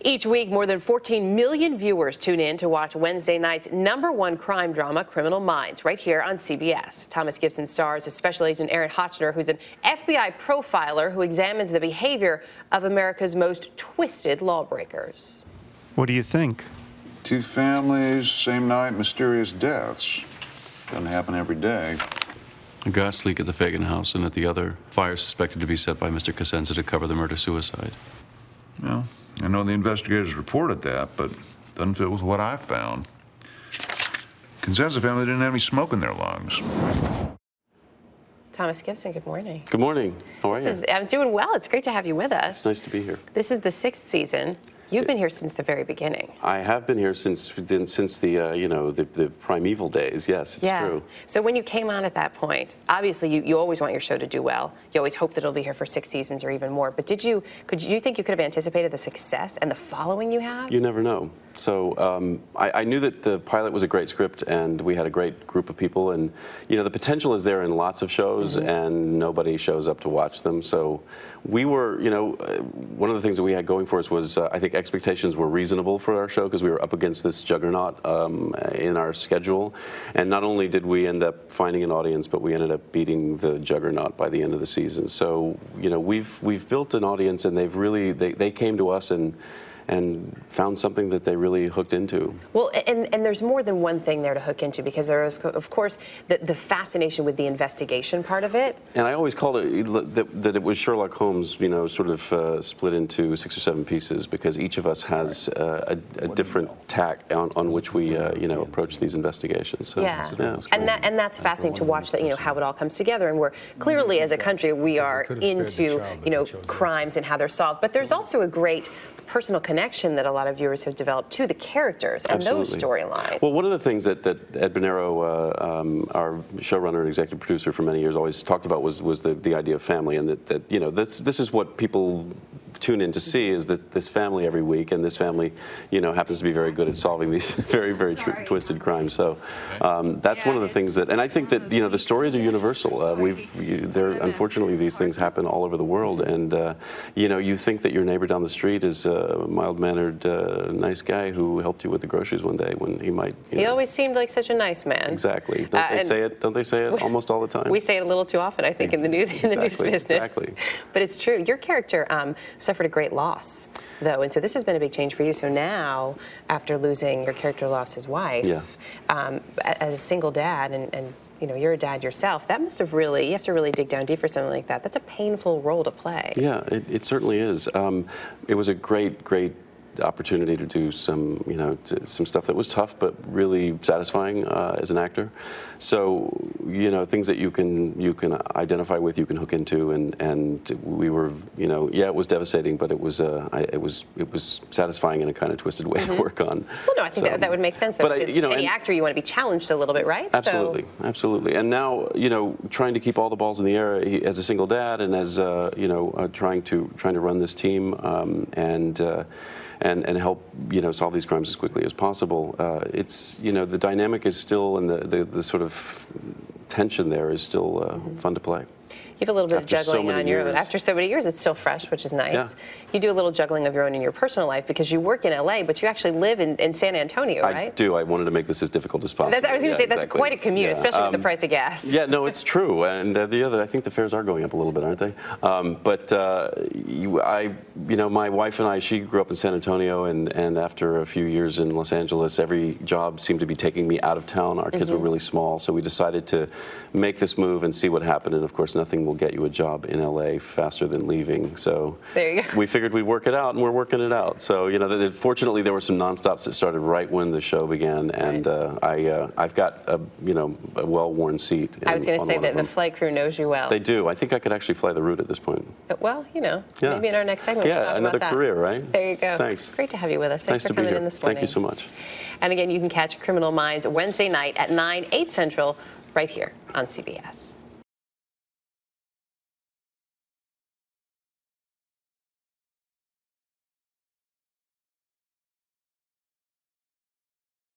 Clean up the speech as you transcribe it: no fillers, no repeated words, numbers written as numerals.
Each week, more than 14 million viewers tune in to watch Wednesday night's #1 crime drama, Criminal Minds, right here on CBS. Thomas Gibson stars as Special Agent Aaron Hotchner, who's an FBI profiler who examines the behavior of America's most twisted lawbreakers. What do you think? Two families, same night, mysterious deaths. Doesn't happen every day. A gas leak at the Fagan house, and at the other, fire suspected to be set by Mr. Cosenza to cover the murder-suicide. Well, I know the investigators reported that, but it doesn't fit with what I found. Cosenza family didn't have any smoke in their lungs. Thomas Gibson, good morning. Good morning. How are you? I'm doing well. It's great to have you with us. It's nice to be here. This is the 6th season. You've been here since the very beginning. I have been here since the the primeval days. Yes, it's true. So when you came on at that point, obviously you always want your show to do well. You always hope that it'll be here for 6 seasons or even more. But do you think you could have anticipated the success and the following you have? You never know. So I knew that the pilot was a great script, and we had a great group of people, and the potential is there in lots of shows, and nobody shows up to watch them. So we were, one of the things that we had going for us was I think expectations were reasonable for our show because we were up against this juggernaut in our schedule, and not only did we end up finding an audience, but we ended up beating the juggernaut by the end of the season. So we've built an audience, and they came to us and found something that they really hooked into. Well, and there's more than one thing there to hook into, because there is, of course, the fascination with the investigation part of it. And I always called it that it was Sherlock Holmes, sort of split into 6 or 7 pieces, because each of us has a different tack on which we, approach these investigations. So, yeah, and that's fascinating to watch that, how it all comes together. And we're clearly, as a country, we are into, crimes and how they're solved. But there's also a great personal connection that a lot of viewers have developed to the characters and those storylines. Well, one of the things that Ed Bonero, our showrunner and executive producer for many years, always talked about was the idea of family, and that this is what people tune in to see, is that this family every week, and this family happens to be very good at solving these very twisted crimes. So that's one of the things that, and I think that the stories are universal. Unfortunately, these things happen all over the world, and you think that your neighbor down the street is a mild-mannered, nice guy who helped you with the groceries one day when he might. He always seemed like such a nice man. Exactly. Don't they say it almost all the time? We say it a little too often, I think, in the news business. Exactly. But it's true. Your character suffered a great loss, though, and so this has been a big change for you. So now, after losing, your character lost his wife, as a single dad, and you're a dad yourself, that must have you have to really dig down deep for something like that. That's a painful role to play. Yeah, it certainly is. It was a great opportunity to do some stuff that was tough but really satisfying as an actor. So things that you can identify with, you can hook into, and we were it was devastating, but it was satisfying in a kind of twisted way to work on. Well, no, I think that would make sense, though, because any actor, you want to be challenged a little bit, right? Absolutely, absolutely. And now trying to keep all the balls in the air as a single dad, and as trying to run this team and help solve these crimes as quickly as possible. It's the dynamic is still, and the sort of tension there is still fun to play. You have a little bit of juggling on your own. After so many years, it's still fresh, which is nice. Yeah. You do a little juggling of your own in your personal life, because you work in LA, but you actually live in San Antonio, right? I do. I wanted to make this as difficult as possible. I was going to say, that's quite a commute, especially with the price of gas. Yeah, no, it's true. And I think the fares are going up a little bit, aren't they? My wife and I, she grew up in San Antonio, and after a few years in Los Angeles, every job seemed to be taking me out of town. Our kids were really small, so we decided to make this move and see what happened. And of course, nothing will get you a job in LA faster than leaving. So there you go. We figured we'd work it out, and we're working it out. So fortunately, there were some nonstops that started right when the show began, and I've got a well-worn seat. I was going to say that the flight crew knows you well. They do. I think I could actually fly the route at this point. Well, maybe in our next segment we'll talk another about that. career, right? There you go. Thanks. Great to have you with us. Thanks for coming in this morning. Thank you so much. And again, you can catch Criminal Minds Wednesday night at 9, 8 Central, right here on CBS.